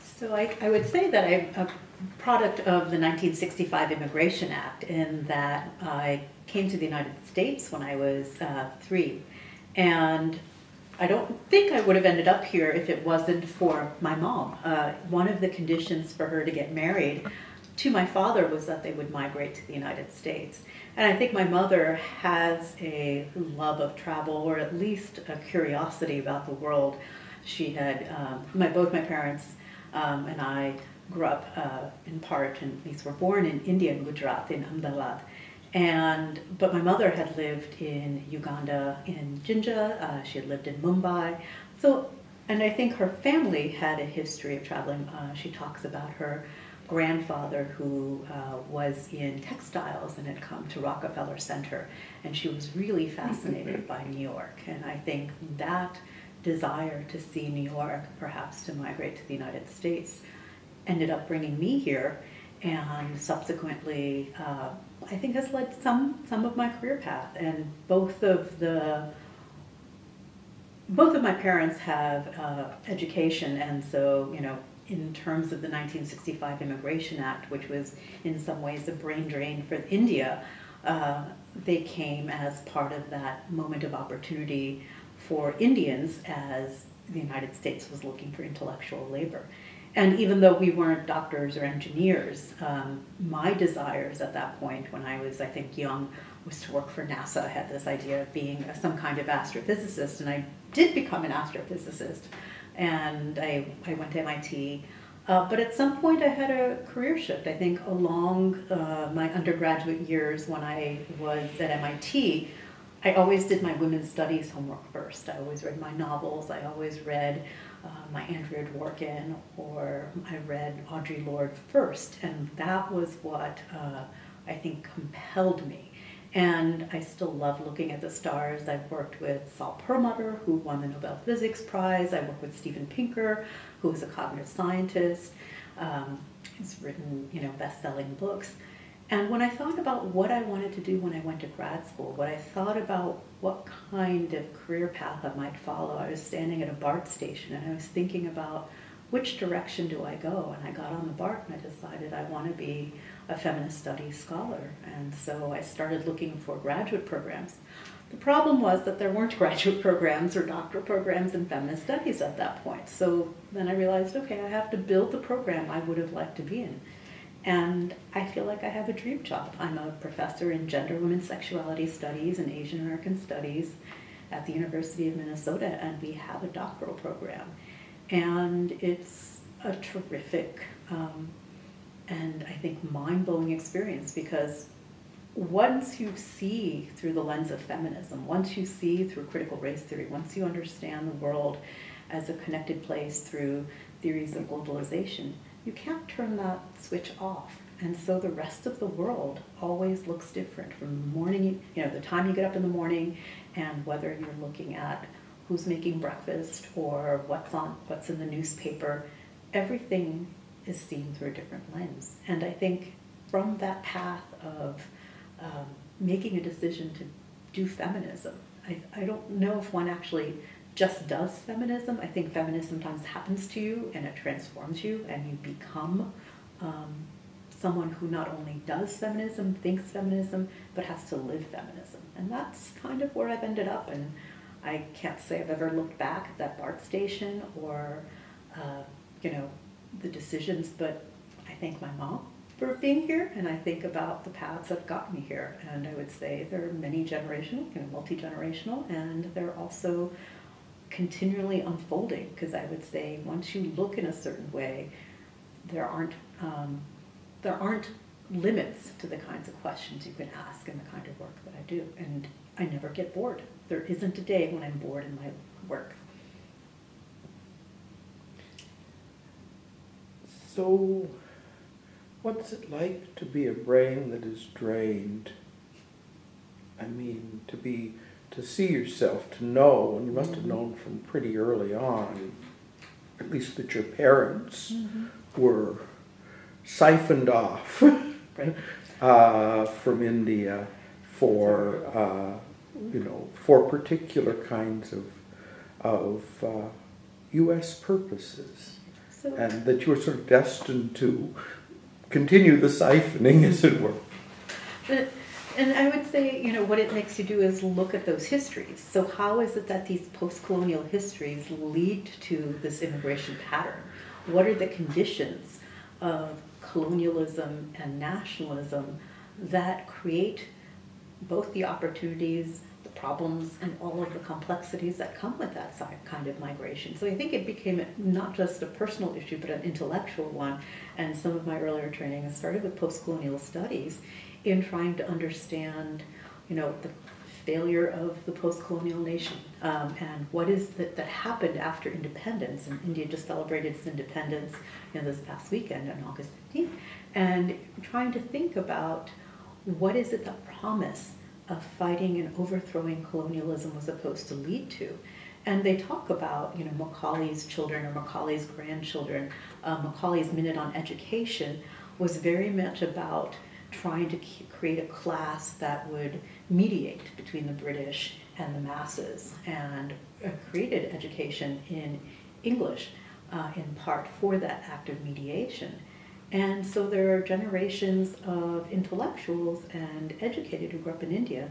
So I would say that I'm a product of the 1965 Immigration Act in that I came to the United States when I was 3. And I don't think I would have ended up here if it wasn't for my mom. One of the conditions for her to get married to my father was that they would migrate to the United States. And I think my mother has a love of travel, or at least a curiosity about the world. She had, both my parents and I grew up in part, and these were born in India, in Gujarat, in Ahmedabad. But my mother had lived in Uganda, in Jinja. She had lived in Mumbai. And I think her family had a history of traveling. She talks about her grandfather who was in textiles and had come to Rockefeller Center, and she was really fascinated by New York. And I think that desire to see New York, perhaps to migrate to the United States, ended up bringing me here, and subsequently I think has led some of my career path. And both of my parents have education, and so, you know, in terms of the 1965 Immigration Act, which was in some ways a brain drain for India, they came as part of that moment of opportunity for Indians as the United States was looking for intellectual labor. And even though we weren't doctors or engineers, my desires at that point, when I was, I think, young, was to work for NASA. I had this idea of being some kind of astrophysicist, and I did become an astrophysicist. And I went to MIT. But at some point I had a career shift. I think along my undergraduate years when I was at MIT, I always did my women's studies homework first. I always read my novels. I always read my Andrea Dworkin, or I read Audre Lorde first. And that was what I think compelled me. And I still love looking at the stars. I've worked with Saul Perlmutter, who won the Nobel Physics Prize. I work with Steven Pinker, who is a cognitive scientist. He's written, you know, best-selling books. And when I thought about what I wanted to do when I went to grad school, what I thought about what kind of career path I might follow, I was standing at a BART station and I was thinking about which direction do I go? And I got on the BART and I decided I want to be a feminist studies scholar. And so I started looking for graduate programs. The problem was that there weren't graduate programs or doctoral programs in feminist studies at that point. So then I realized, okay, I have to build the program I would have liked to be in. And I feel like I have a dream job. I'm a professor in gender, women's sexuality studies and Asian American studies at the University of Minnesota, and we have a doctoral program. And it's a terrific and I think mind-blowing experience, because once you see through the lens of feminism, once you see through critical race theory, once you understand the world as a connected place through theories of globalization, you can't turn that switch off. And so the rest of the world always looks different from the morning, you know, the time you get up in the morning, and whether you're looking at who's making breakfast or what's in the newspaper, everything is seen through a different lens. And I think from that path of making a decision to do feminism, I don't know if one actually just does feminism. I think feminism sometimes happens to you and it transforms you, and you become someone who not only does feminism, thinks feminism, but has to live feminism. And that's kind of where I've ended up. And I can't say I've ever looked back at that BART station or, you know, the decisions, but I thank my mom for being here, and I think about the paths that got me here. And I would say they're many generational, you know, multi-generational, and they're also continually unfolding, because I would say once you look in a certain way, there aren't limits to the kinds of questions you can ask and the kind of work that I do. And I never get bored. There isn't a day when I'm bored in my work. So, what's it like to be a brain that is drained? I mean, to see yourself, to know, and you must have known from pretty early on, at least that your parents were siphoned off from India for, you know, for particular kinds of U.S. purposes, So, and that you were sort of destined to continue the siphoning, as it were. and I would say, you know, what it makes you do is look at those histories. So how is it that these post-colonial histories lead to this immigration pattern? What are the conditions of colonialism and nationalism that create both the opportunities, the problems, and all of the complexities that come with that kind of migration? So I think it became not just a personal issue, but an intellectual one. And some of my earlier training has started with post-colonial studies in trying to understand, you know, the failure of the post-colonial nation and what is that happened after independence. And India just celebrated its independence, you know, this past weekend on August 15th, and trying to think about what is it the promise of fighting and overthrowing colonialism was supposed to lead to. And they talk about, you know, Macaulay's children or Macaulay's grandchildren. Macaulay's Minute on Education was very much about trying to create a class that would mediate between the British and the masses, and created education in English in part for that act of mediation. And so there are generations of intellectuals and educated who grew up in India,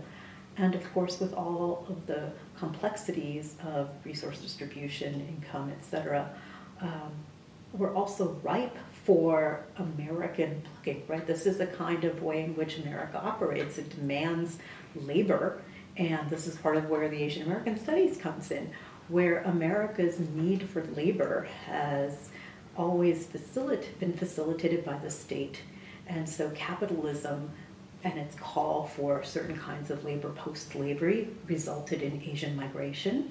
and of course with all of the complexities of resource distribution, income, etc., we're also ripe for American plugging, right? This is the kind of way in which America operates. It demands labor, and this is part of where the Asian American Studies comes in, where America's need for labor has always been facilitated by the state. And so capitalism and its call for certain kinds of labor post-slavery resulted in Asian migration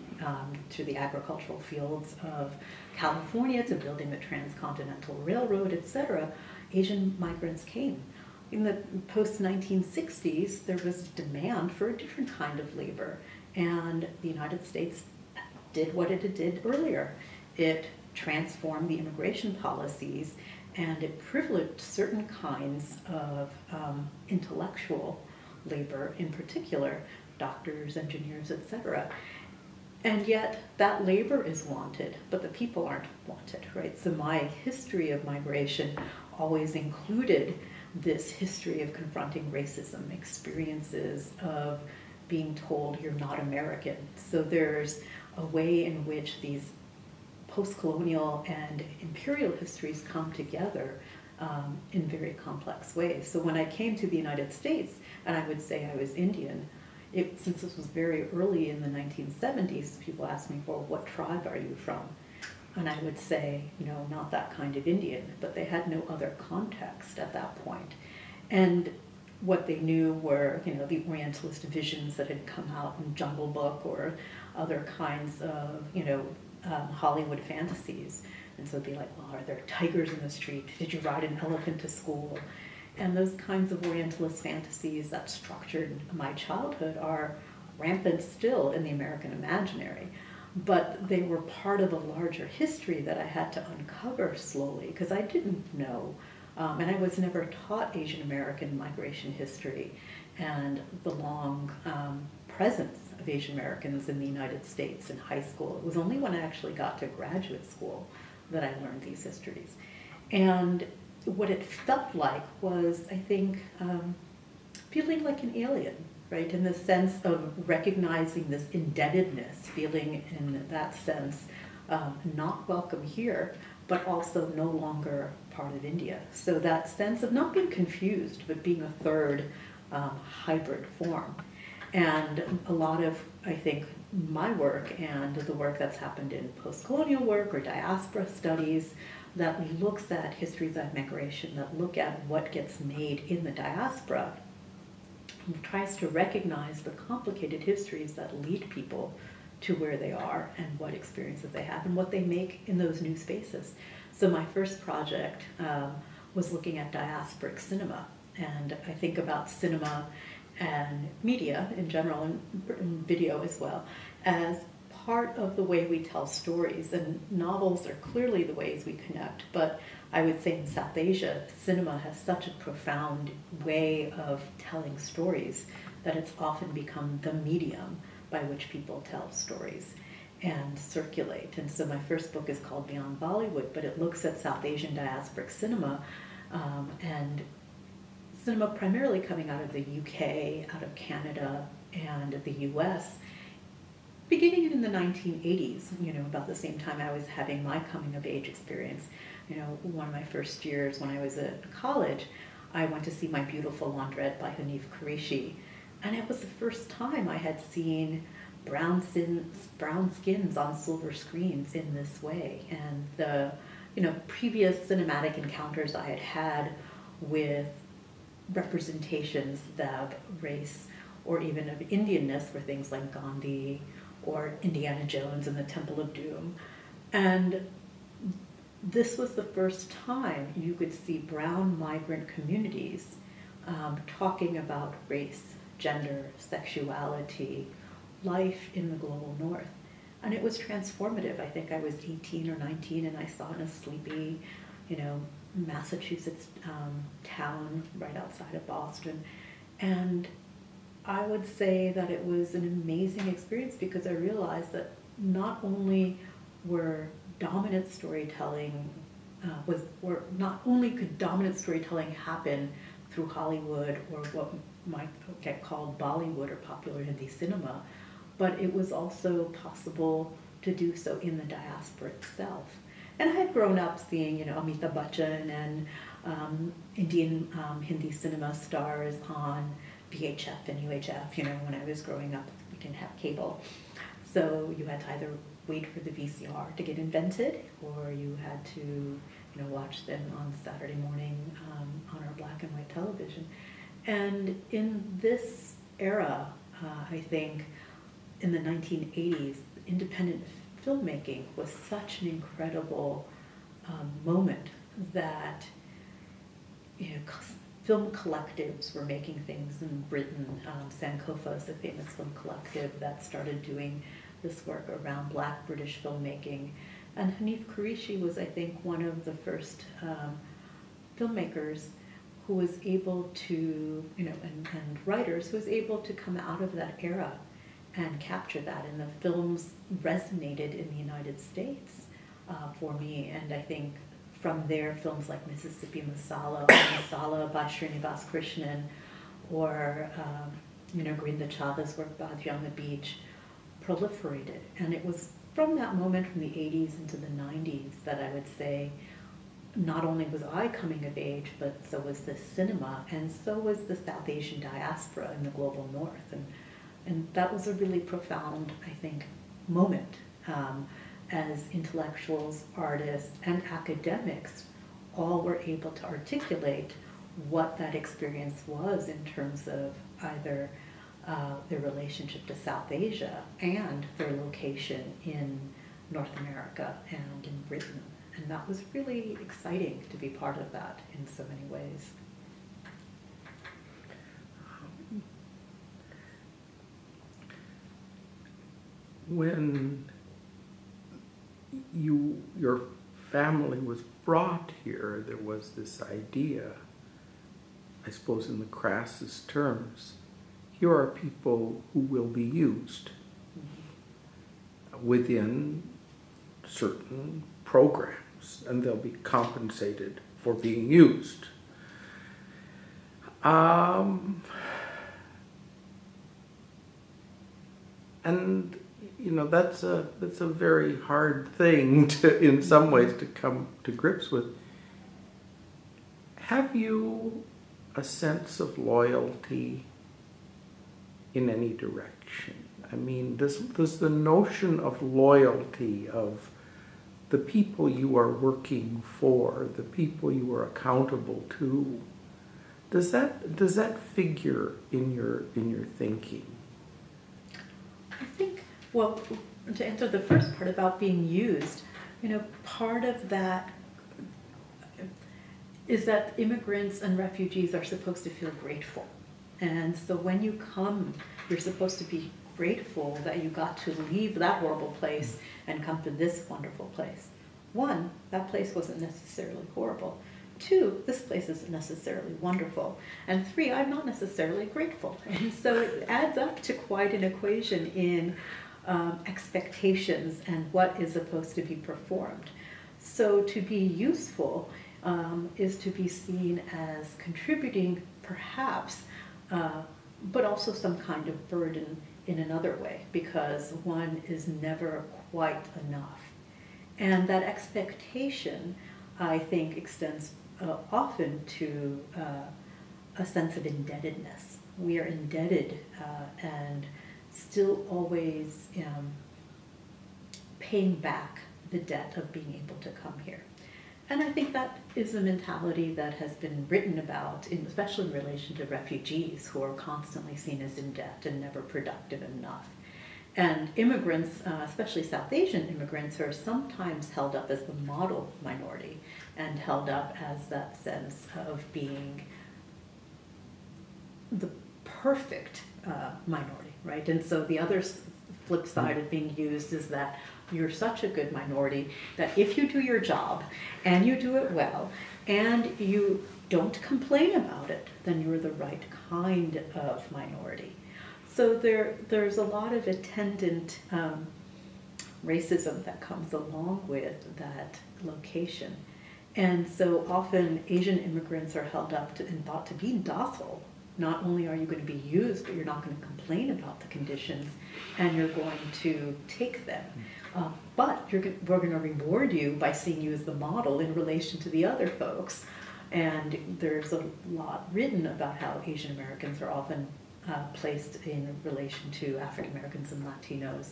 to the agricultural fields of California, to building the transcontinental railroad, etc. Asian migrants came. In the post-1960s, there was demand for a different kind of labor, and the United States did what it did earlier. It transformed the immigration policies, and it privileged certain kinds of intellectual labor, in particular, doctors, engineers, etc. And yet that labor is wanted, but the people aren't wanted, right? So my history of migration always included this history of confronting racism, experiences of being told you're not American. So there's a way in which these post-colonial and imperial histories come together in very complex ways. So when I came to the United States, and I would say I was Indian, since this was very early in the 1970s, people asked me, well, what tribe are you from? And I would say, you know, not that kind of Indian, but they had no other context at that point. And what they knew were, you know, the Orientalist visions that had come out in Jungle Book or other kinds of, you know, Hollywood fantasies. And so it'd be like, well, are there tigers in the street? Did you ride an elephant to school? And those kinds of Orientalist fantasies that structured my childhood are rampant still in the American imaginary. But they were part of a larger history that I had to uncover slowly, because I didn't know. And I was never taught Asian American migration history and the long presence of Asian Americans in the United States in high school. It was only when I actually got to graduate school that I learned these histories. And what it felt like was, I think, feeling like an alien, right? In the sense of recognizing this indebtedness, feeling in that sense not welcome here, but also no longer part of India. So that sense of not being confused, but being a third hybrid form. And a lot of, I think, my work and the work that's happened in post-colonial work or diaspora studies that looks at histories of migration, that look at what gets made in the diaspora, tries to recognize the complicated histories that lead people to where they are and what experiences they have and what they make in those new spaces. So my first project was looking at diasporic cinema, and I think about cinema and media in general, and video as well, as part of the way we tell stories. And novels are clearly the ways we connect, but I would say in South Asia, cinema has such a profound way of telling stories that it's often become the medium by which people tell stories. and circulate. And so my first book is called Beyond Bollywood, but it looks at South Asian diasporic cinema, and cinema primarily coming out of the UK, out of Canada, and the US, beginning in the 1980s, about the same time I was having my coming of age experience. One of my first years when I was at college, I went to see My Beautiful Laundrette by Hanif Kureishi, and it was the first time I had seen brown skins on silver screens in this way. And the previous cinematic encounters I had had with representations of race or even of Indianness were things like Gandhi or Indiana Jones and the Temple of Doom. And this was the first time you could see brown migrant communities talking about race, gender, sexuality, life in the global north. And it was transformative. I think I was 18 or 19 and I saw in a sleepy, Massachusetts town right outside of Boston. And I would say that it was an amazing experience because I realized that not only were dominant storytelling not only could dominant storytelling happen through Hollywood or what might get called Bollywood or popular Hindi cinema, but it was also possible to do so in the diaspora itself. And I had grown up seeing, Amitabh Bachchan and Indian Hindi cinema stars on VHF and UHF. When I was growing up, we didn't have cable. So you had to either wait for the VCR to get invented, or you had to, watch them on Saturday morning on our black and white television. And in this era, I think, in the 1980s, independent filmmaking was such an incredible moment that film collectives were making things in Britain. Sankofa is a famous film collective that started doing this work around Black British filmmaking. And Hanif Kureishi was, I think, one of the first filmmakers who was able to, and writers who was able to come out of that era and capture that. And the films resonated in the United States for me. And I think from there, films like Mississippi Masala, Masala by Srinivas Krishnan, or Grinda Chavez work, Badri on the Beach, proliferated. And it was from that moment, from the 80s into the 90s, that I would say not only was I coming of age, but so was the cinema, and so was the South Asian diaspora in the global north. And that was a really profound, I think, moment as intellectuals, artists, and academics all were able to articulate what that experience was in terms of either their relationship to South Asia and their location in North America and in Britain. And that was really exciting to be part of that in so many ways. When your family was brought here, there was this idea, I suppose in the crassest terms, here are people who will be used within certain programs, and they'll be compensated for being used. And that's a very hard thing to, in some ways, to come to grips with. Have you a sense of loyalty in any direction? I mean, does the notion of loyalty of the people you are working for, the people you are accountable to, does that figure in your thinking? I think, well, to answer the first part about being used, part of that is that immigrants and refugees are supposed to feel grateful. And so when you come, you're supposed to be grateful that you got to leave that horrible place and come to this wonderful place. One, that place wasn't necessarily horrible. Two, this place isn't necessarily wonderful. And three, I'm not necessarily grateful. And so it adds up to quite an equation in expectations and what is supposed to be performed. So to be useful is to be seen as contributing, perhaps, but also some kind of burden in another way, because one is never quite enough. And that expectation, I think, extends often to a sense of indebtedness. We are indebted and still always paying back the debt of being able to come here. And I think that is a mentality that has been written about, especially in relation to refugees who are constantly seen as in debt and never productive enough. And immigrants, especially South Asian immigrants, are sometimes held up as the model minority and held up as that sense of being the perfect minority, right? And so the other flip side of being used is that you're such a good minority that if you do your job and you do it well and you don't complain about it, then you're the right kind of minority. So there's a lot of attendant racism that comes along with that location. And so often Asian immigrants are held up to, and thought to be docile. Not only are you going to be used, but you're not going to complain about the conditions, and you're going to take them. But we're going to reward you by seeing you as the model in relation to the other folks. And there's a lot written about how Asian Americans are often placed in relation to African Americans and Latinos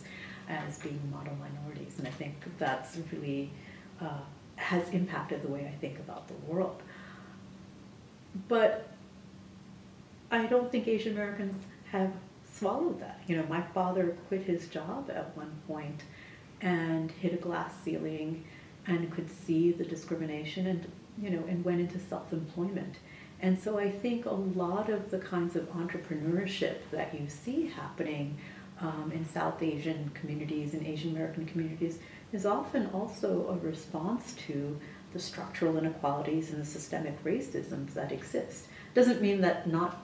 as being model minorities. And I think that's really has impacted the way I think about the world. But I don't think Asian Americans have swallowed that. You know, my father quit his job at one point and hit a glass ceiling and could see the discrimination and, you know, and went into self-employment. And so I think a lot of the kinds of entrepreneurship that you see happening in South Asian communities and Asian American communities is often also a response to the structural inequalities and the systemic racism that exist. Doesn't mean that not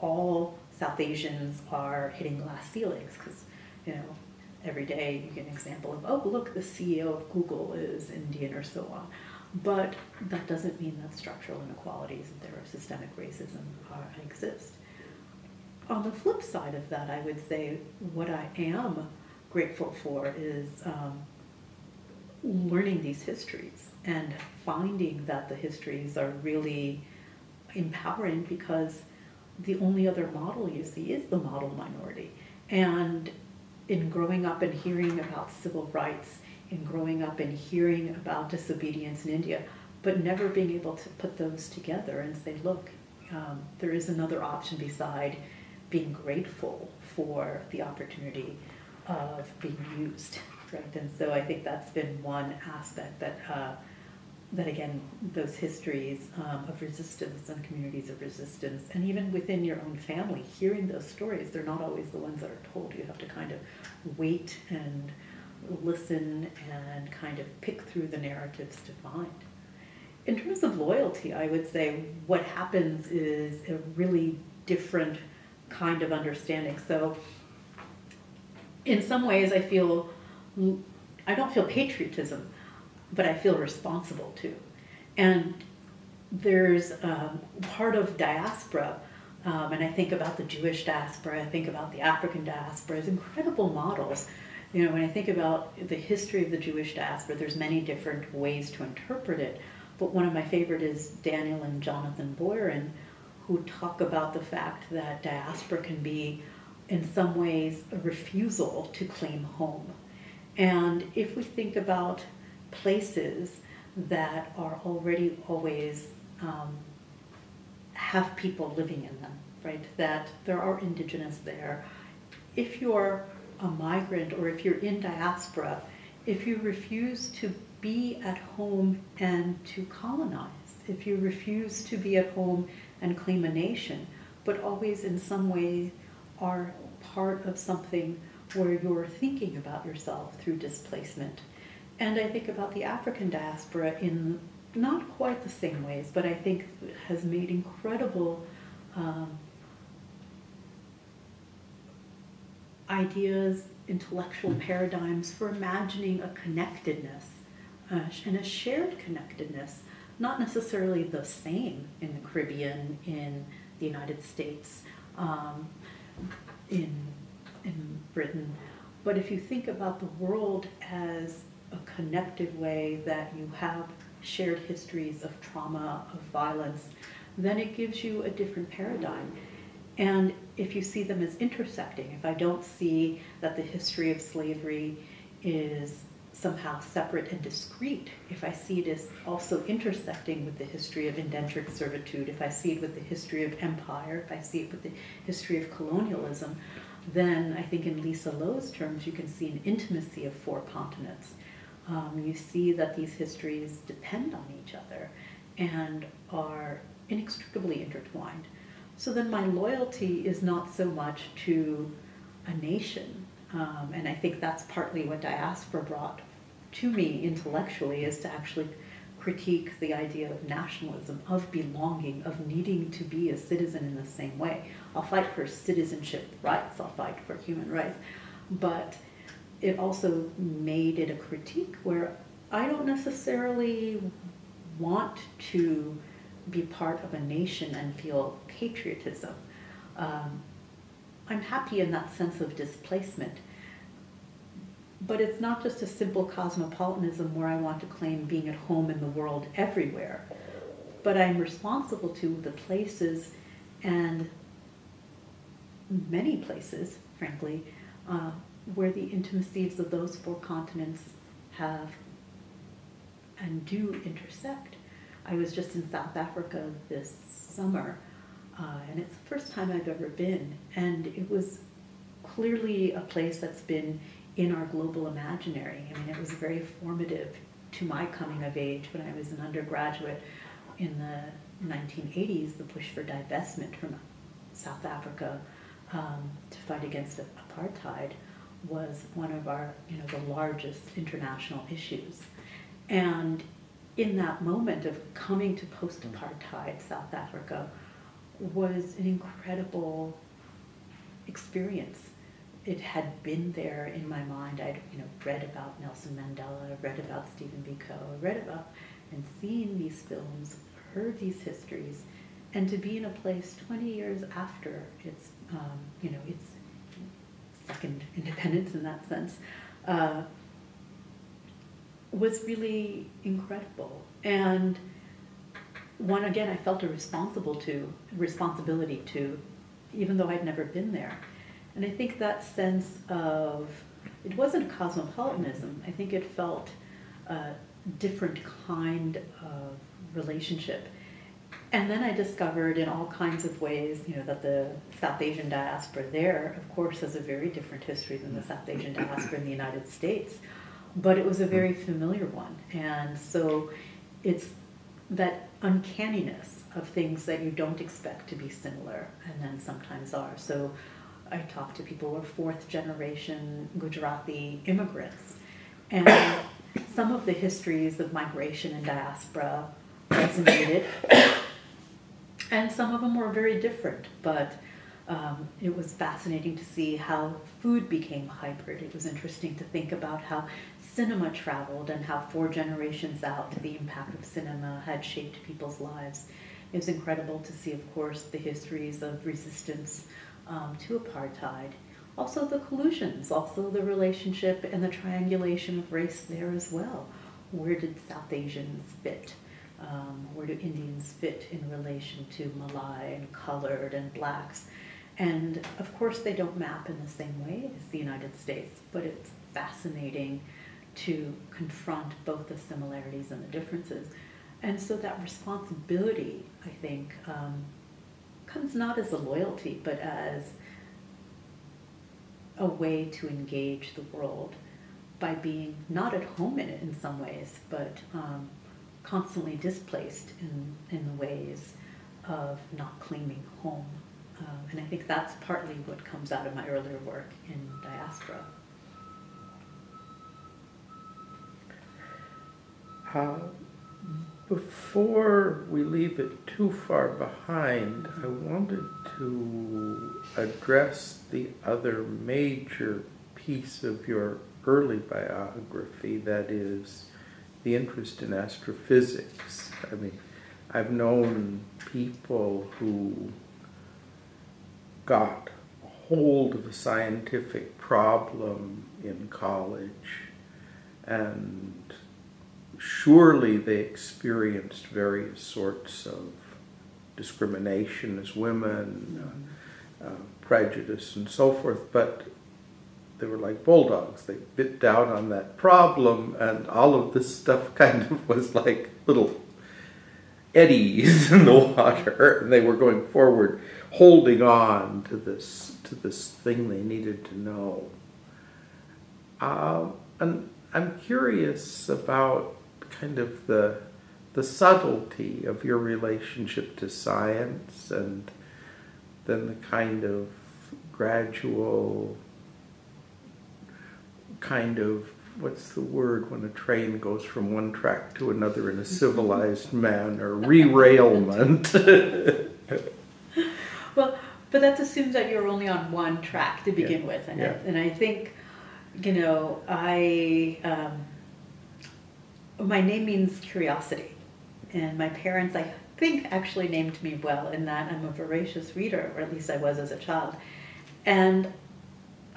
all South Asians are hitting glass ceilings, because, you know, every day you get an example of, oh, look, the CEO of Google is Indian or so on. But that doesn't mean that structural inequalities and there are systemic racism exist. On the flip side of that, I would say what I am grateful for is learning these histories and finding that the histories are really empowering, because the only other model you see is the model minority. And in growing up and hearing about civil rights, in growing up and hearing about disobedience in India, but never being able to put those together and say, look, there is another option beside being grateful for the opportunity of being used, right? And so I think that's been one aspect that, that again, those histories of resistance and communities of resistance, and even within your own family, hearing those stories, they're not always the ones that are told. You have to kind of wait and listen and kind of pick through the narratives to find. In terms of loyalty, I would say what happens is a really different kind of understanding. So in some ways I don't feel patriotism, but I feel responsible too. And there's part of diaspora, and I think about the Jewish diaspora, I think about the African diaspora as incredible models. You know, when I think about the history of the Jewish diaspora, there's many different ways to interpret it, but one of my favorite is Daniel and Jonathan Boyrin, who talk about the fact that diaspora can be, in some ways, a refusal to claim home. And if we think about places that are already always have people living in them, right, that there are indigenous there, if you're a migrant or if you're in diaspora, if you refuse to be at home and to colonize, if you refuse to be at home and claim a nation, but always in some way are part of something where you're thinking about yourself through displacement. And I think about the African diaspora in not quite the same ways, but I think has made incredible ideas intellectual paradigms for imagining a connectedness and a shared connectedness, not necessarily the same in the Caribbean, in the United States, in Britain. But if you think about the world as a connected way that you have shared histories of trauma, of violence, then it gives you a different paradigm. And if you see them as intersecting, if I don't see that the history of slavery is somehow separate and discrete, if I see it as also intersecting with the history of indentured servitude, if I see it with the history of empire, if I see it with the history of colonialism, then I think in Lisa Lowe's terms, you can see an intimacy of four continents. You see that these histories depend on each other and are inextricably intertwined. So then my loyalty is not so much to a nation, and I think that's partly what diaspora brought to me intellectually, is to actually critique the idea of nationalism, of belonging, of needing to be a citizen in the same way. I'll fight for citizenship rights, I'll fight for human rights, but it also made it a critique where I don't necessarily want to be part of a nation and feel patriotism. I'm happy in that sense of displacement. But it's not just a simple cosmopolitanism where I want to claim being at home in the world everywhere. But I'm responsible to the places, and many places, frankly, where the intimacies of those four continents have and do intersect. I was just in South Africa this summer, and it's the first time I've ever been, and it was clearly a place that's been in our global imaginary. I mean, it was very formative to my coming of age when I was an undergraduate in the 1980s. The push for divestment from South Africa to fight against apartheid was one of our, the largest international issues. And in that moment of coming to post-apartheid South Africa was an incredible experience. It had been there in my mind. I'd read about Nelson Mandela, read about Stephen Biko, read about and seen these films, heard these histories, and to be in a place 20 years after its its second independence in that sense was really incredible. And one, again, I felt a responsibility to, even though I'd never been there. And I think that sense of, it wasn't cosmopolitanism, I think it felt a different kind of relationship. And then I discovered in all kinds of ways, that the South Asian diaspora there, of course, has a very different history than the South Asian diaspora in the United States, but it was a very familiar one. And so it's that uncanniness of things that you don't expect to be similar and then sometimes are. So I talk to people who are fourth generation Gujarati immigrants, and some of the histories of migration and diaspora resonated, and some of them were very different, but it was fascinating to see how food became hybrid. It was interesting to think about how cinema traveled and how 4 generations out the impact of cinema had shaped people's lives. It was incredible to see, of course, the histories of resistance to apartheid. Also the collusions, also the relationship and the triangulation of race there as well. Where did South Asians fit? Where do Indians fit in relation to Malay and colored and blacks? And of course they don't map in the same way as the United States, but it's fascinating to confront both the similarities and the differences. And so that responsibility, I think, comes not as a loyalty, but as a way to engage the world by being not at home in it in some ways, but constantly displaced in the ways of not claiming home. And I think that's partly what comes out of my earlier work in diaspora. Before we leave it too far behind, I wanted to address the other major piece of your early biography, that is the interest in astrophysics. I mean, I've known people who got a hold of a scientific problem in college, and surely they experienced various sorts of discrimination as women, prejudice and so forth, but they were like bulldogs. They bit down on that problem, and all of this stuff kind of was like little eddies in the water, and they were going forward, holding on to this thing they needed to know. And I'm curious about kind of the subtlety of your relationship to science, and then the kind of gradual kind of, what's the word when a train goes from one track to another in a civilized manner, rerailment. Well, but that assumes that you're only on one track to begin with, and I think, you know, my name means curiosity, and my parents, I think, actually named me well in that I'm a voracious reader, or at least I was as a child, and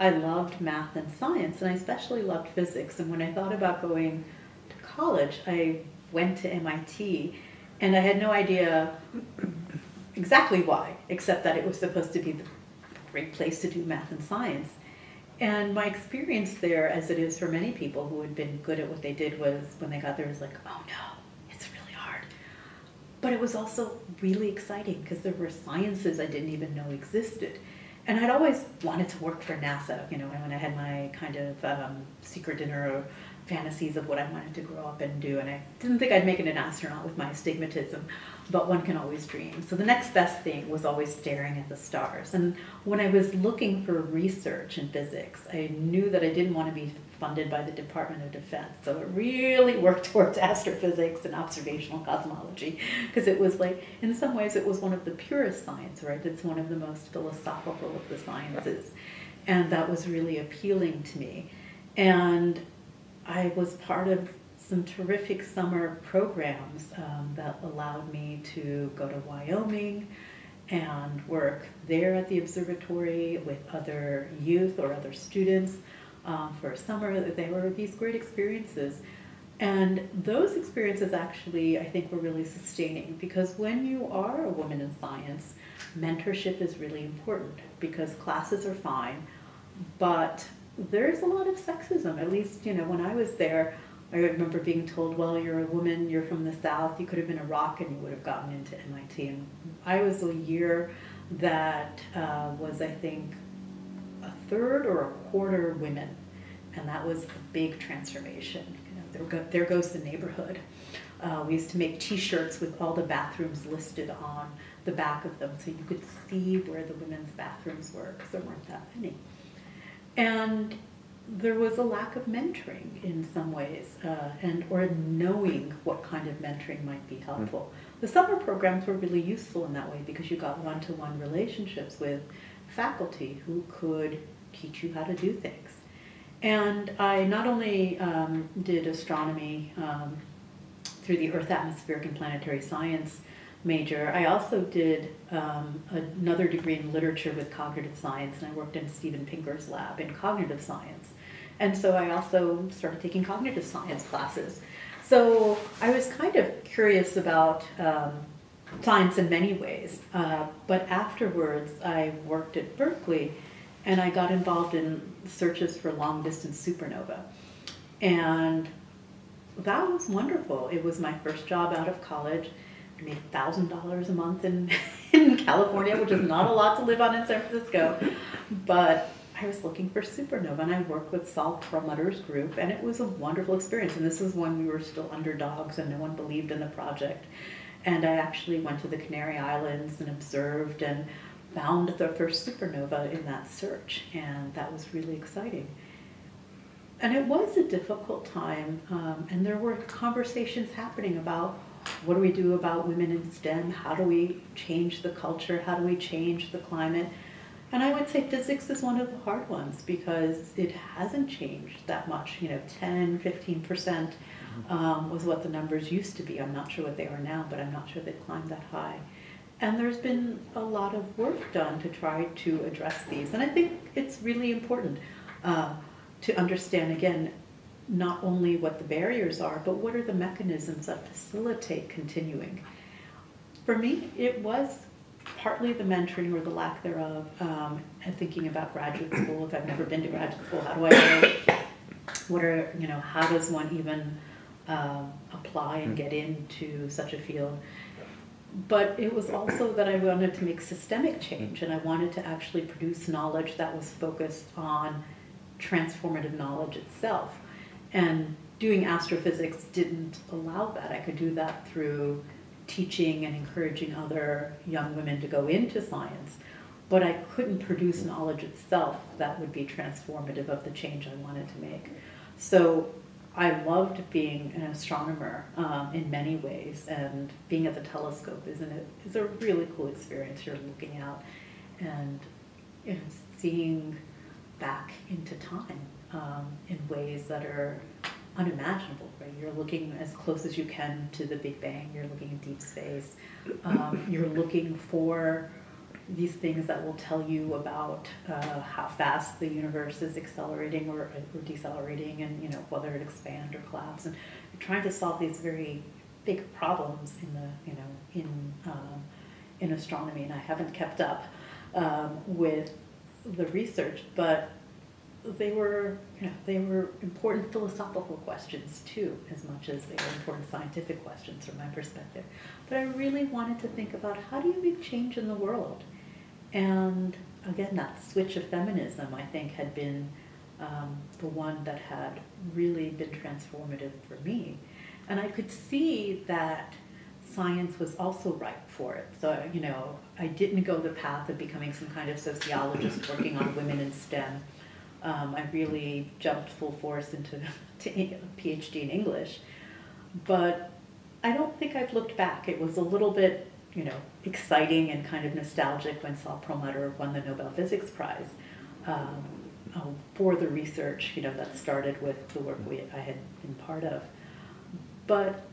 I loved math and science, and I especially loved physics. And when I thought about going to college, I went to MIT, and I had no idea exactly why, except that it was supposed to be the great place to do math and science. And my experience there, as it is for many people who had been good at what they did, was when they got there, it was like, oh no, it's really hard. But it was also really exciting because there were sciences I didn't even know existed. And I'd always wanted to work for NASA, you know, when I had my kind of secret dinner fantasies of what I wanted to grow up and do. And I didn't think I'd make it an astronaut with my astigmatism, but one can always dream. So the next best thing was always staring at the stars. And when I was looking for research in physics, I knew that I didn't want to be funded by the Department of Defense. So it really worked towards astrophysics and observational cosmology, because it was like, in some ways, it was one of the purest science, right? It's one of the most philosophical of the sciences. And that was really appealing to me. And I was part of some terrific summer programs that allowed me to go to Wyoming and work there at the observatory with other youth or other students for a summer. They were these great experiences. And those experiences actually, I think, were really sustaining, because when you are a woman in science, mentorship is really important, because classes are fine, but there's a lot of sexism. At least, you know, when I was there, I remember being told, well, you're a woman, you're from the South, you could have been a rock and you would have gotten into MIT. And I was a year that was, I think, a third or a quarter women. And that was a big transformation. You know, there goes the neighborhood. We used to make T-shirts with all the bathrooms listed on the back of them, so you could see where the women's bathrooms were, because there weren't that many. And there was a lack of mentoring in some ways, or knowing what kind of mentoring might be helpful. The summer programs were really useful in that way, because you got one-to-one relationships with faculty who could teach you how to do things. And I not only did astronomy through the Earth, Atmospheric, and Planetary Science major, I also did another degree in literature with cognitive science, and I worked in Steven Pinker's lab in cognitive science. And so I also started taking cognitive science classes. So I was kind of curious about science in many ways, but afterwards I worked at Berkeley, and I got involved in searches for long-distance supernova. And that was wonderful. It was my first job out of college. I made $1,000 a month in California, which is not a lot to live on in San Francisco. But I was looking for supernova, and I worked with Saul Perlmutter's group, and it was a wonderful experience. And this was when we were still underdogs and no one believed in the project. And I actually went to the Canary Islands and observed and found the first supernova in that search, and that was really exciting. And it was a difficult time, and there were conversations happening about what do we do about women in STEM, how do we change the culture, how do we change the climate. And I would say physics is one of the hard ones because it hasn't changed that much. 10, 15% was what the numbers used to be. I'm not sure what they are now, but I'm not sure they've climbed that high. And there's been a lot of work done to try to address these. And I think it's really important to understand, again, not only what the barriers are, but what are the mechanisms that facilitate continuing. For me, it was partly the mentoring or the lack thereof, and thinking about graduate school. If I've never been to graduate school, how do I know? What are, how does one even apply and get into such a field? But it was also that I wanted to make systemic change, and I wanted to actually produce knowledge that was focused on transformative knowledge itself. And doing astrophysics didn't allow that. I could do that through teaching and encouraging other young women to go into science, but I couldn't produce knowledge itself that would be transformative of the change I wanted to make. So I loved being an astronomer in many ways, and being at the telescope is a really cool experience. You're looking out and seeing back into time in ways that are unimaginable, right? You're looking as close as you can to the Big Bang. You're looking in deep space. You're looking for these things that will tell you about how fast the universe is accelerating or decelerating, and whether it expands or collapse. And you're trying to solve these very big problems in astronomy. And I haven't kept up with the research, but they were important philosophical questions too, as much as they were important scientific questions from my perspective. But I really wanted to think about, how do you make change in the world? And again, that switch of feminism, I think, had been the one that had really been transformative for me. And I could see that science was also ripe for it. So, I didn't go the path of becoming some kind of sociologist working on women in STEM. I really jumped full force into a PhD in English. But I don't think I've looked back. It was a little bit, exciting and kind of nostalgic when Saul Perlmutter won the Nobel Physics Prize for the research, that started with the work I had been part of. But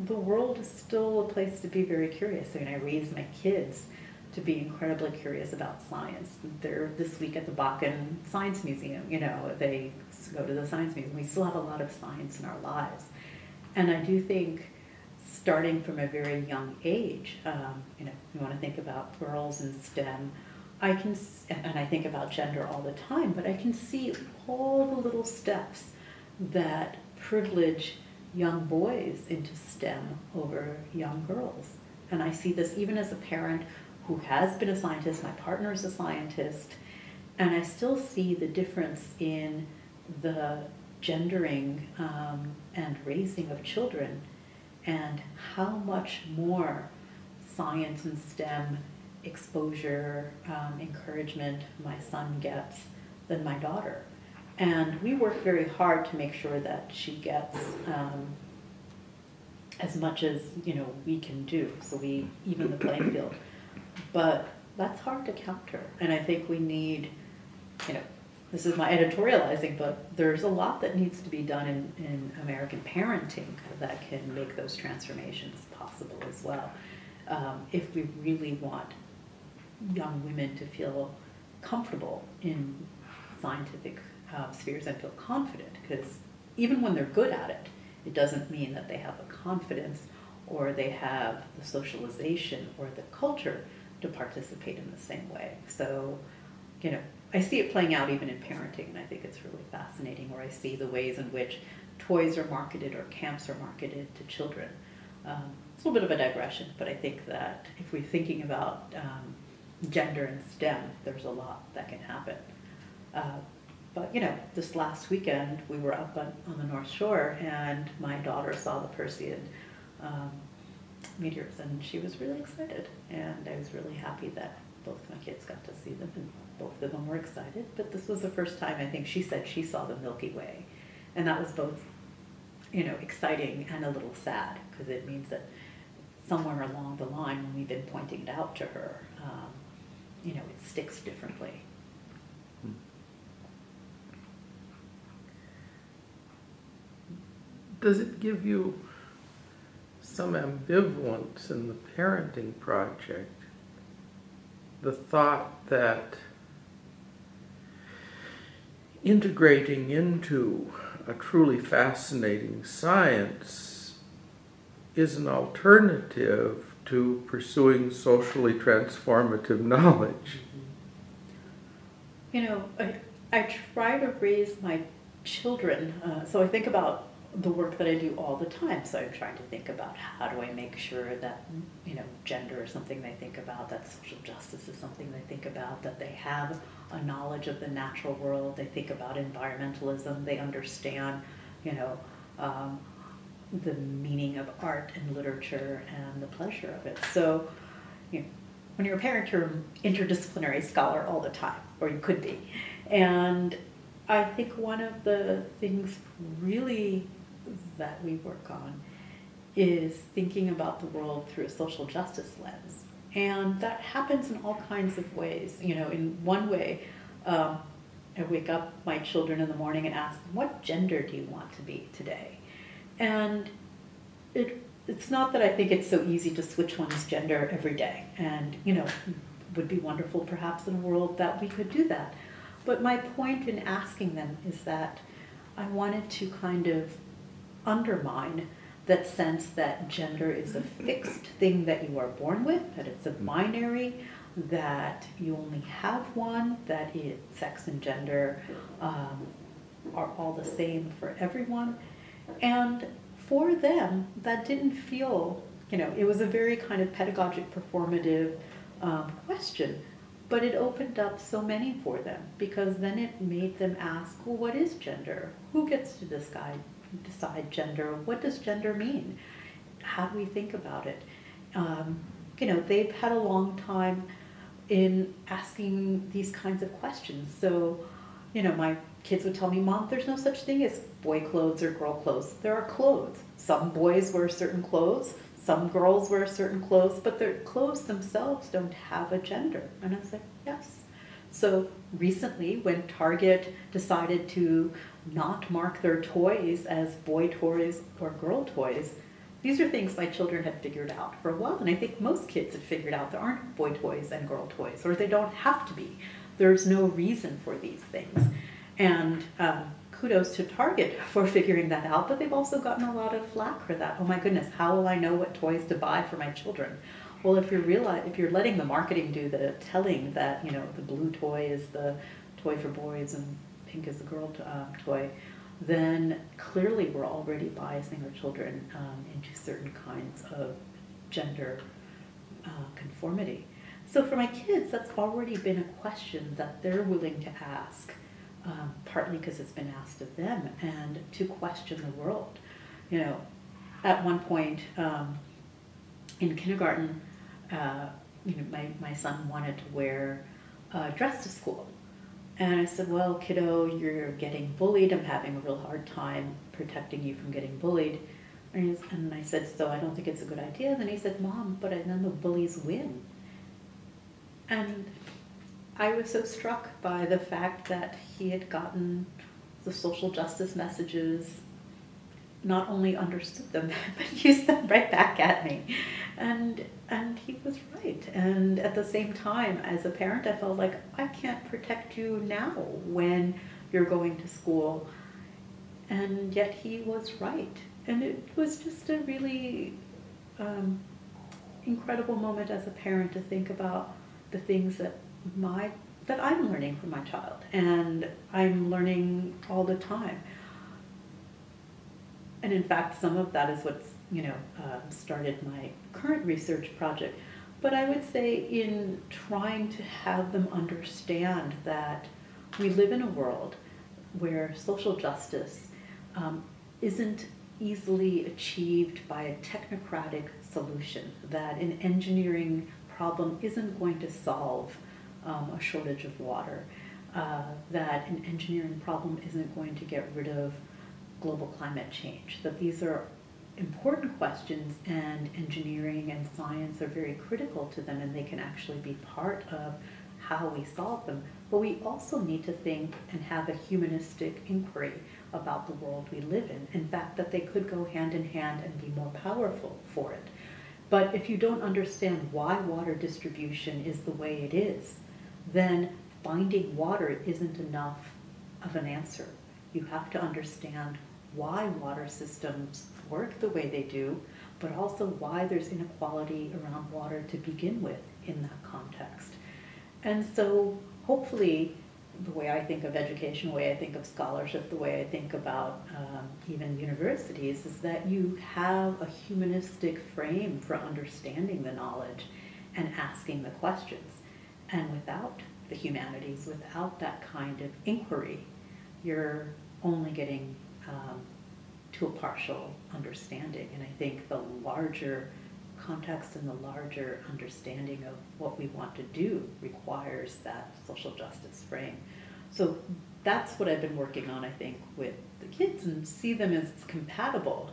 the world is still a place to be very curious. I raised my kids to be incredibly curious about science. They're this week at the Bakken Science Museum. They go to the Science Museum. We still have a lot of science in our lives. And I do think, starting from a very young age, you want to think about girls in STEM, and I think about gender all the time, but I can see all the little steps that privilege young boys into STEM over young girls. And I see this even as a parent who has been a scientist. My partner is a scientist, and I still see the difference in the gendering and raising of children, and how much more science and STEM exposure, encouragement my son gets than my daughter. And we work very hard to make sure that she gets as much as we can do, so we even the playing field. But that's hard to counter, and I think we need, this is my editorializing, but there's a lot that needs to be done in American parenting that can make those transformations possible as well. If we really want young women to feel comfortable in scientific spheres and feel confident, because even when they're good at it, it doesn't mean that they have the confidence or they have the socialization or the culture to participate in the same way. So, I see it playing out even in parenting, and I think it's really fascinating, where I see the ways in which toys are marketed or camps are marketed to children. It's a little bit of a digression, but I think that if we're thinking about gender and STEM, there's a lot that can happen. But this last weekend we were up on the North Shore, and my daughter saw the Perseid meteors, and she was really excited, and I was really happy that both my kids got to see them, and both of them were excited. But this was the first time, I think she said, she saw the Milky Way, and that was both exciting and a little sad, because it means that somewhere along the line, when we've been pointing it out to her, it sticks differently. Does it give you some ambivalence in the parenting project? The thought that integrating into a truly fascinating science is an alternative to pursuing socially transformative knowledge. I try to raise my children, so I think about the work that I do all the time. So I'm trying to think about how do I make sure that, gender is something they think about, that social justice is something they think about, that they have a knowledge of the natural world, they think about environmentalism, they understand, the meaning of art and literature and the pleasure of it. So, when you're a parent, you're an interdisciplinary scholar all the time, or you could be. And I think one of the things really that we work on is thinking about the world through a social justice lens. And that happens in all kinds of ways. In one way, I wake up my children in the morning and ask them, what gender do you want to be today? And it's not that I think it's so easy to switch one's gender every day. And, it would be wonderful perhaps in a world that we could do that. But my point in asking them is that I wanted to kind of undermine that sense that gender is a fixed thing that you are born with, that it's a binary, that you only have one, that sex and gender are all the same for everyone. And for them, that didn't feel, it was a very kind of pedagogic, performative question, but it opened up so many for them, because then it made them ask, well, what is gender? Who gets to decide gender? What does gender mean? How do we think about it? They've had a long time in asking these kinds of questions. So, my kids would tell me, Mom, there's no such thing as boy clothes or girl clothes. There are clothes. Some boys wear certain clothes, some girls wear certain clothes, but their clothes themselves don't have a gender. And I was like, yes. So recently, when Target decided to not mark their toys as boy toys or girl toys, these are things my children had figured out for a while, and I think most kids had figured out there aren't boy toys and girl toys, or they don't have to be. There's no reason for these things. And kudos to Target for figuring that out, but they've also gotten a lot of flack for that. Oh my goodness, how will I know what toys to buy for my children? Well, if you're letting the marketing do the telling that, the blue toy is the toy for boys and pink is the girl toy, then clearly we're already biasing our children into certain kinds of gender conformity. So for my kids, that's already been a question that they're willing to ask, partly because it's been asked of them, and to question the world. At one point in kindergarten, my son wanted to wear a dress to school. And I said, well, kiddo, you're getting bullied. I'm having a real hard time protecting you from getting bullied. And I said, so I don't think it's a good idea. And then he said, Mom, but then the bullies win. And I was so struck by the fact that he had gotten the social justice messages, not only understood them, but used them right back at me. And he was right. And at the same time, as a parent, I felt like I can't protect you now when you're going to school. And yet he was right. And it was just a really incredible moment as a parent to think about the things that I'm learning from my child. And I'm learning all the time. And in fact, some of that is what's started my current research project. But I would say in trying to have them understand that we live in a world where social justice isn't easily achieved by a technocratic solution, that an engineering problem isn't going to solve a shortage of water, that an engineering problem isn't going to get rid of global climate change, that these are important questions, and engineering and science are very critical to them, and they can actually be part of how we solve them, but we also need to think and have a humanistic inquiry about the world we live in. In fact, that they could go hand in hand and be more powerful for it. But if you don't understand why water distribution is the way it is, then finding water isn't enough of an answer. You have to understand why water systems work the way they do, but also why there's inequality around water to begin with in that context. And so hopefully the way I think of education, the way I think of scholarship, the way I think about even universities is that you have a humanistic frame for understanding the knowledge and asking the questions. And without the humanities, without that kind of inquiry, you're only getting to a partial understanding. And I think the larger context and the larger understanding of what we want to do requires that social justice frame. So that's what I've been working on, I think, with the kids, and see them as compatible.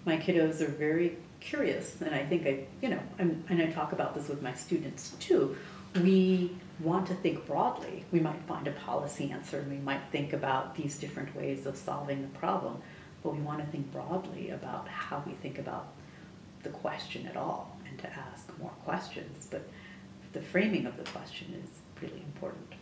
My kiddos are very curious, and I think and I talk about this with my students too. We want to think broadly. We might find a policy answer, and we might think about these different ways of solving the problem, but we want to think broadly about how we think about the question at all, and to ask more questions. But the framing of the question is really important.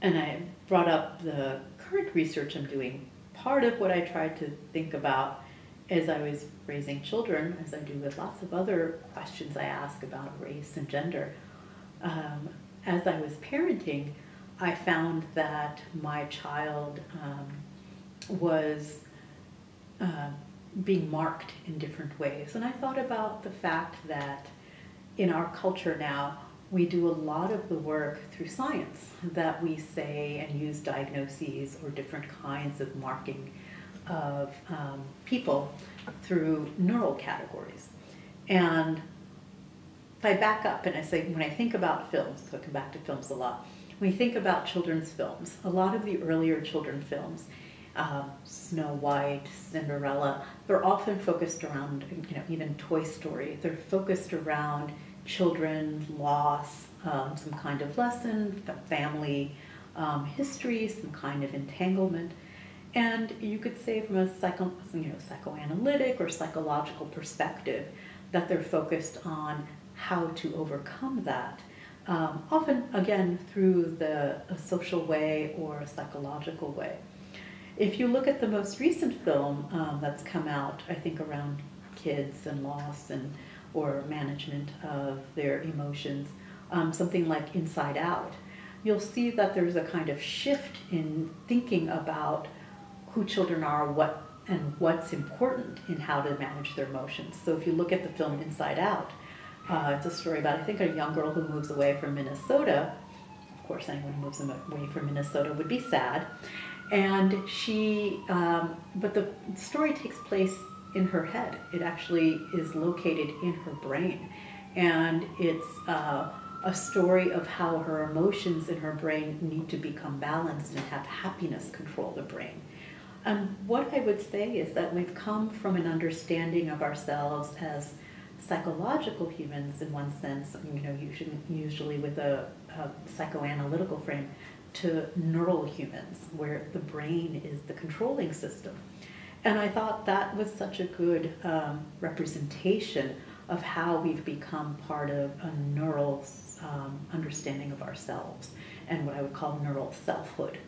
And I brought up the current research I'm doing. Part of what I tried to think about as I was raising children, as I do with lots of other questions I ask about race and gender, as I was parenting, I found that my child was being marked in different ways. And I thought about the fact that in our culture now, we do a lot of the work through science, that we say and use diagnoses or different kinds of marking of people through neural categories. And if I back up and I say, when I think about films, so I come back to films a lot, when we think about children's films, a lot of the earlier children's films, Snow White, Cinderella, they're often focused around, even Toy Story, they're focused around children, loss, some kind of lesson, family history, some kind of entanglement. And you could say from a psychoanalytic or psychological perspective that they're focused on how to overcome that, often, again, through a social way or a psychological way. If you look at the most recent film that's come out, I think around kids and loss or management of their emotions, something like Inside Out, you'll see that there's a kind of shift in thinking about who children are, what's important in how to manage their emotions. So if you look at the film Inside Out, it's a story about, I think, a young girl who moves away from Minnesota. Of course, anyone who moves away from Minnesota would be sad. And but the story takes place in her head. It actually is located in her brain. And it's a story of how her emotions in her brain need to become balanced and have happiness control the brain. And what I would say is that we've come from an understanding of ourselves as psychological humans in one sense, usually with a psychoanalytical frame, to neural humans, where the brain is the controlling system. And I thought that was such a good representation of how we've become part of a neural understanding of ourselves, and what I would call neural selfhood.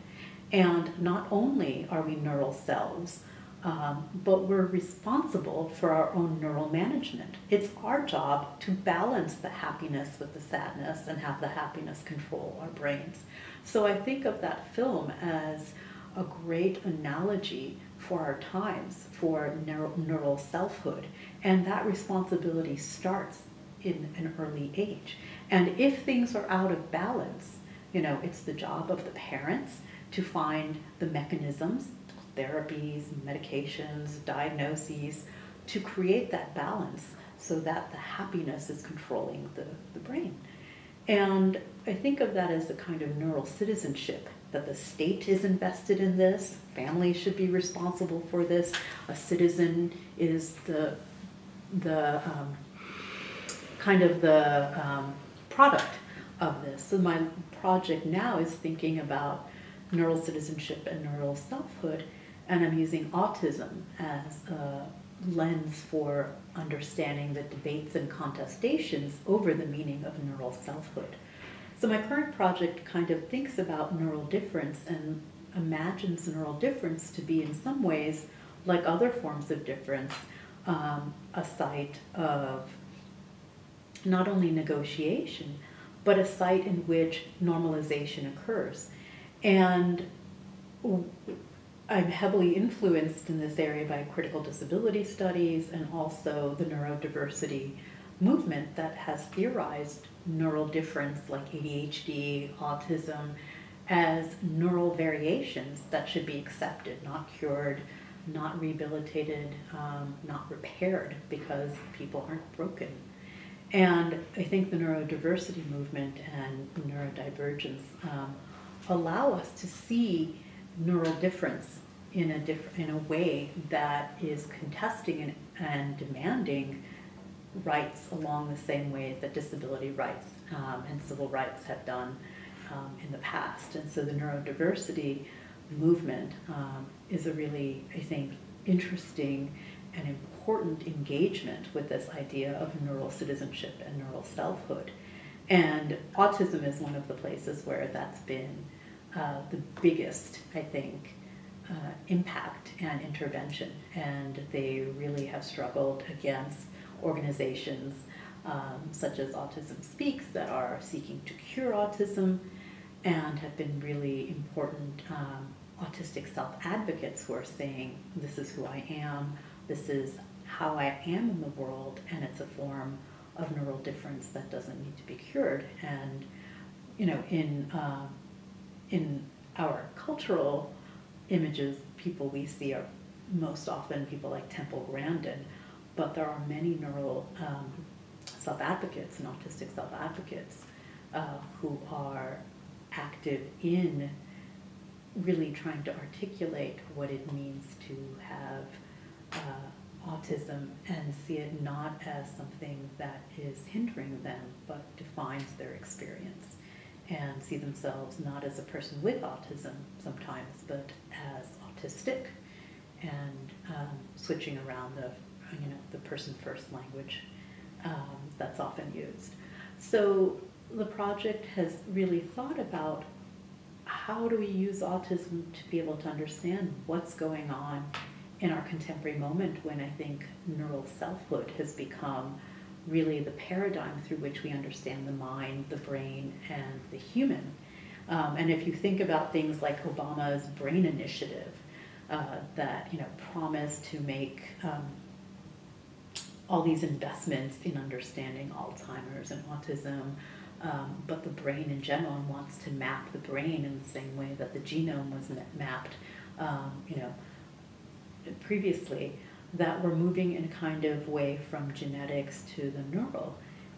And not only are we neural selves, but we're responsible for our own neural management. It's our job to balance the happiness with the sadness and have the happiness control our brains. So I think of that film as a great analogy for our times, for neural selfhood. And that responsibility starts in an early age. And if things are out of balance, it's the job of the parents to find the mechanisms, therapies, medications, diagnoses, to create that balance so that the happiness is controlling the brain. And I think of that as a kind of neural citizenship, that the state is invested in this, families should be responsible for this, a citizen is the product of this. So my project now is thinking about neural citizenship and neural selfhood, and I'm using autism as a lens for understanding the debates and contestations over the meaning of neural selfhood. So my current project kind of thinks about neural difference and imagines neural difference to be in some ways, like other forms of difference, a site of not only negotiation, but a site in which normalization occurs. And I'm heavily influenced in this area by critical disability studies and also the neurodiversity movement that has theorized neural difference like ADHD, autism, as neural variations that should be accepted, not cured, not rehabilitated, not repaired, because people aren't broken. And I think the neurodiversity movement and neurodivergence allow us to see neural difference in a way that is contesting and demanding rights along the same way that disability rights and civil rights have done in the past. And so the neurodiversity movement is a really, I think, interesting and important engagement with this idea of neural citizenship and neural selfhood. And autism is one of the places where that's been the biggest, I think, impact and intervention. And they really have struggled against organizations such as Autism Speaks that are seeking to cure autism, and have been really important autistic self-advocates who are saying, this is who I am, this is how I am in the world, and it's a form of neural difference that doesn't need to be cured. And you know, in our cultural images, people we see are most often people like Temple Grandin, but there are many neural self-advocates and autistic self-advocates who are active in really trying to articulate what it means to have autism and see it not as something that is hindering them, but defines their experience, and see themselves not as a person with autism sometimes, but as autistic, and switching around the person first language that's often used. So the project has really thought about how do we use autism to be able to understand what's going on in our contemporary moment, when I think neural selfhood has become really the paradigm through which we understand the mind, the brain, and the human. And if you think about things like Obama's Brain Initiative that promised to make all these investments in understanding Alzheimer's and autism, but the brain in general, and wants to map the brain in the same way that the genome was mapped, previously, that we're moving in a kind of way from genetics to the neural.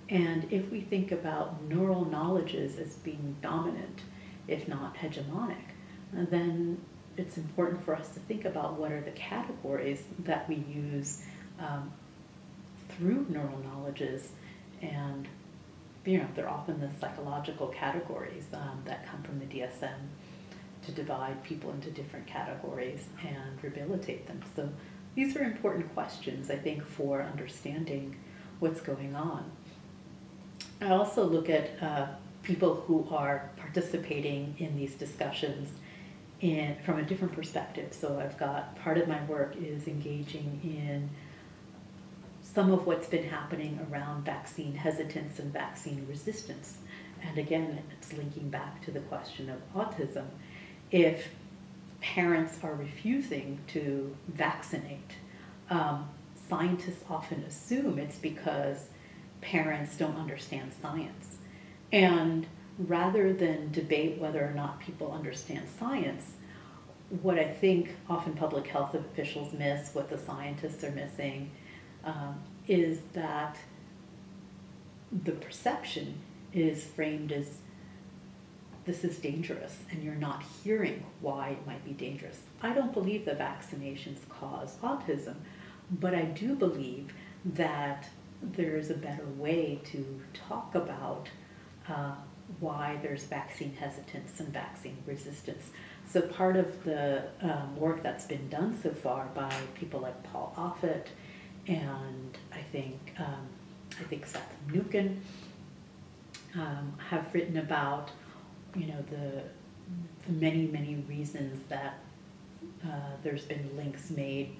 And if we think about neural knowledges as being dominant, if not hegemonic, then it's important for us to think about what are the categories that we use through neural knowledges. And they're often the psychological categories that come from the DSM to divide people into different categories and rehabilitate them. So these are important questions, I think, for understanding what's going on. I also look at people who are participating in these discussions from a different perspective. So I've got, part of my work is engaging in some of what's been happening around vaccine hesitance and vaccine resistance. And again, it's linking back to the question of autism. If parents are refusing to vaccinate, scientists often assume it's because parents don't understand science. And rather than debate whether or not people understand science, what I think often public health officials miss, what the scientists are missing, is that the perception is framed as this is dangerous, and you're not hearing why it might be dangerous. I don't believe that vaccinations cause autism, but I do believe that there is a better way to talk about why there's vaccine hesitance and vaccine resistance. So part of the work that's been done so far by people like Paul Offit and I think Seth Nukin have written about, the many reasons that there's been links made,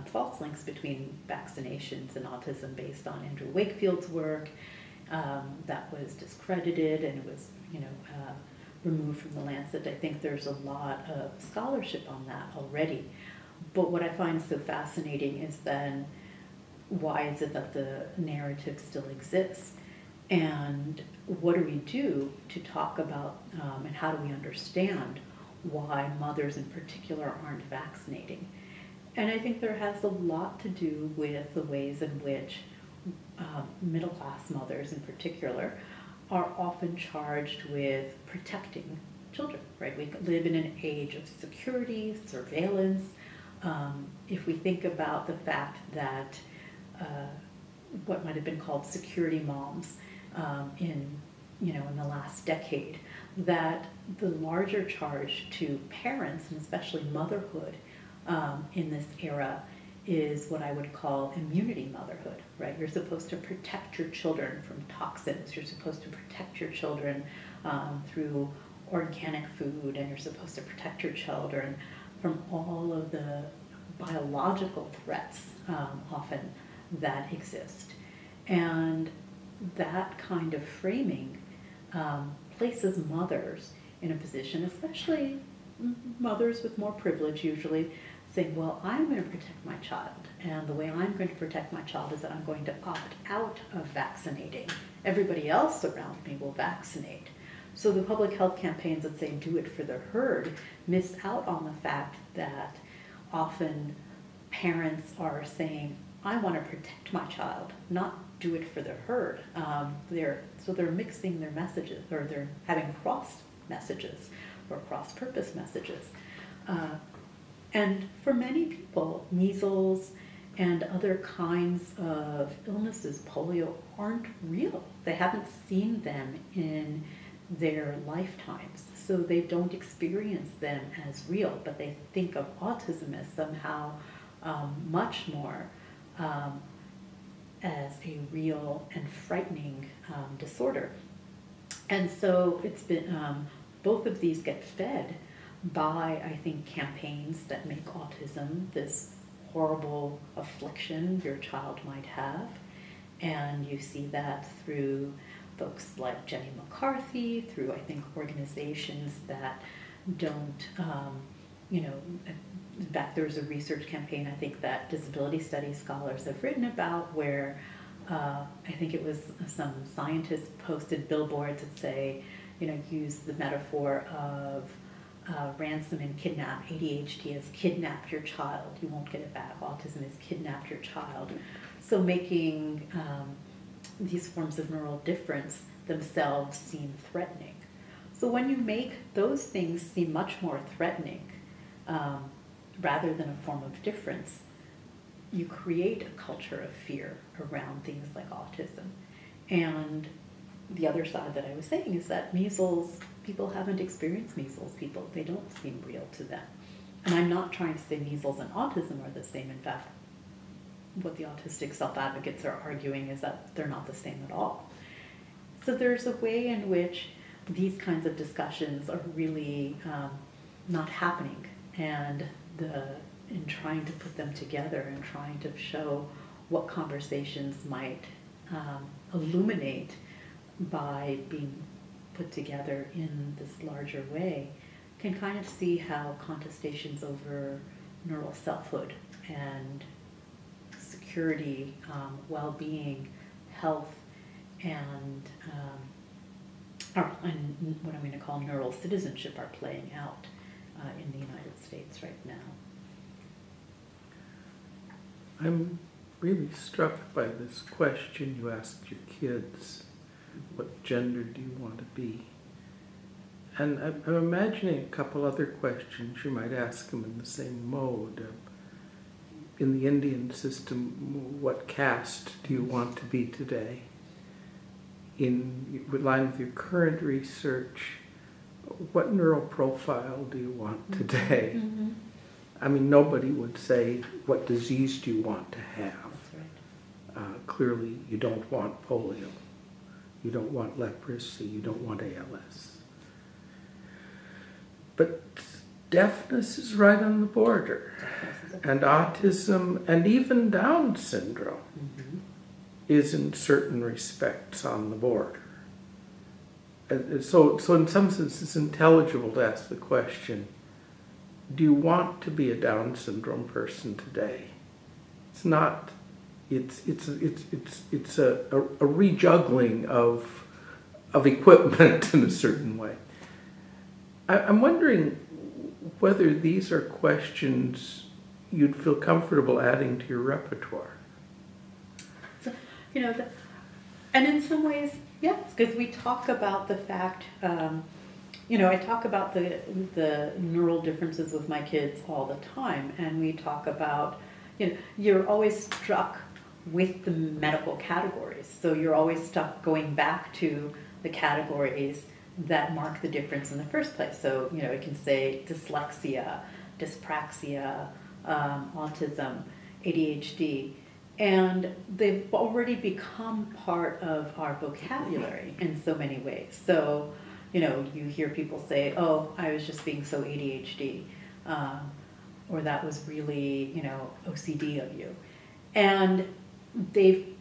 false links between vaccinations and autism based on Andrew Wakefield's work that was discredited and it was, removed from the Lancet. I think there's a lot of scholarship on that already. But what I find so fascinating is then why is it that the narrative still exists? And what do we do to talk about and how do we understand why mothers in particular aren't vaccinating? And I think there has a lot to do with the ways in which middle-class mothers in particular are often charged with protecting children, right? We live in an age of security, surveillance. If we think about the fact that what might have been called security moms in the last decade, that the larger charge to parents, and especially motherhood in this era, is what I would call immunity motherhood, right? You're supposed to protect your children from toxins. You're supposed to protect your children through organic food, and you're supposed to protect your children from all of the biological threats often that exist. And that kind of framing places mothers in a position, especially mothers with more privilege usually, saying, well, I'm going to protect my child, and the way I'm going to protect my child is that I'm going to opt out of vaccinating. Everybody else around me will vaccinate. So the public health campaigns that say do it for the herd miss out on the fact that often parents are saying, I want to protect my child, not do it for the herd. They're mixing their messages, or they're having cross messages or cross-purpose messages. And for many people, measles and other kinds of illnesses, polio, aren't real. They haven't seen them in their lifetimes, so they don't experience them as real, but they think of autism as somehow much more as a real and frightening disorder. And so it's been, both of these get fed by, I think, campaigns that make autism this horrible affliction your child might have. And you see that through folks like Jenny McCarthy, through, I think, organizations that don't, in fact, there's a research campaign, I think, that disability studies scholars have written about where I think it was some scientists posted billboards that say, use the metaphor of ransom and kidnap. ADHD has kidnapped your child. You won't get it back. Autism has kidnapped your child. So making these forms of neural difference themselves seem threatening. So when you make those things seem much more threatening rather than a form of difference, you create a culture of fear around things like autism. And the other side that I was saying is that measles, people haven't experienced measles. They don't seem real to them. And I'm not trying to say measles and autism are the same. In fact, what the autistic self-advocates are arguing is that they're not the same at all. So there's a way in which these kinds of discussions are really not happening. And in trying to put them together and trying to show what conversations might illuminate by being put together in this larger way, can kind of see how contestations over neural selfhood and security, well-being, health, and what I'm going to call neural citizenship are playing out in the United States right now. I'm really struck by this question you asked your kids. What gender do you want to be? And I'm imagining a couple other questions you might ask them in the same mode. In the Indian system, what caste do you want to be today? in line with your current research, what neural profile do you want today? Mm-hmm. I mean, nobody would say, what disease do you want to have? That's right. Clearly, you don't want polio. You don't want leprosy. You don't want ALS. But deafness is right on the border. And autism and even Down syndrome is in certain respects on the border. And so in some sense, it's intelligible to ask the question, do you want to be a Down syndrome person today? It's not, it's a rejuggling of equipment in a certain way. I'm wondering whether these are questions you'd feel comfortable adding to your repertoire. So, and in some ways, yes, because we talk about the fact, I talk about the neural differences with my kids all the time, and we talk about, you're always struck with the medical categories. So you're always stuck going back to the categories that mark the difference in the first place. So, it can say dyslexia, dyspraxia, autism, ADHD, and they've already become part of our vocabulary in so many ways. So, you hear people say, oh, I was just being so ADHD, or that was really, OCD of you. And they've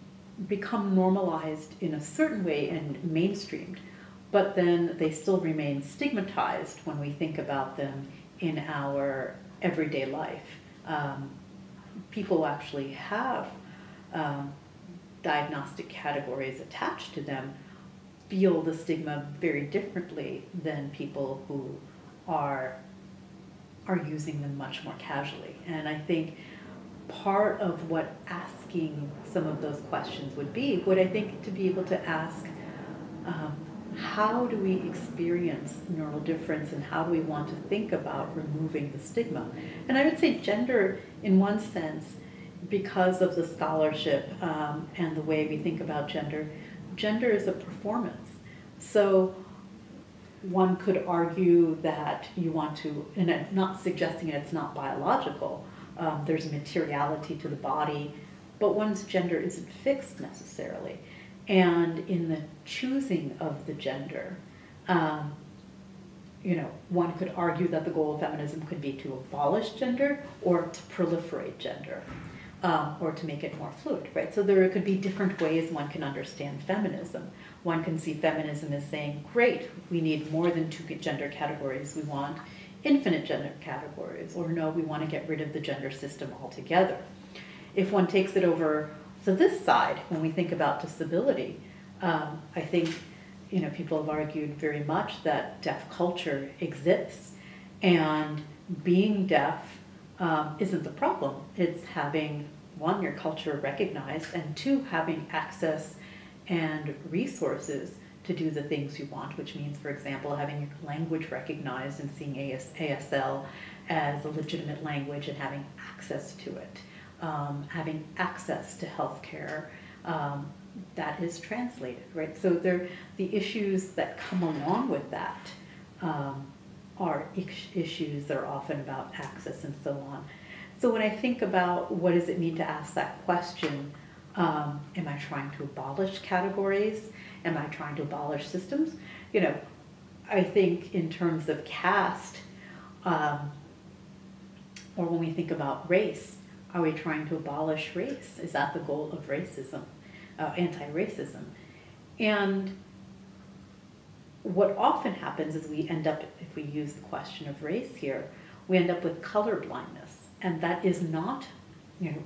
become normalized in a certain way and mainstreamed, but then they still remain stigmatized when we think about them in our everyday life. People actually have diagnostic categories attached to them, feel the stigma very differently than people who are using them much more casually. And I think part of what asking some of those questions would to be able to ask, how do we experience neural difference, and how do we want to think about removing the stigma? And I would say gender, in one sense, because of the scholarship and the way we think about gender is a performance. So one could argue that you want to, and I'm not suggesting it's not biological, there's materiality to the body, but one's gender isn't fixed necessarily. And in the choosing of the gender, one could argue that the goal of feminism could be to abolish gender or to proliferate gender, or to make it more fluid, right? So there could be different ways one can understand feminism. One can see feminism as saying, great, we need more than 2 gender categories. We want infinite gender categories, or no, we want to get rid of the gender system altogether. If one takes it over to this side, when we think about disability, I think people have argued very much that deaf culture exists, and being deaf isn't the problem. It's having, 1, your culture recognized, and 2, having access and resources to do the things you want, which means, for example, having your language recognized and seeing ASL as a legitimate language and having access to it, having access to healthcare that is translated, right? So the issues that come along with that are issues that are often about access and so on. So when I think about what does it mean to ask that question, am I trying to abolish categories? Am I trying to abolish systems? I think in terms of caste, or when we think about race, are we trying to abolish race? Is that the goal of racism, anti-racism? And what often happens is we end up, if we use the question of race here, we end up with color blindness. And that is not,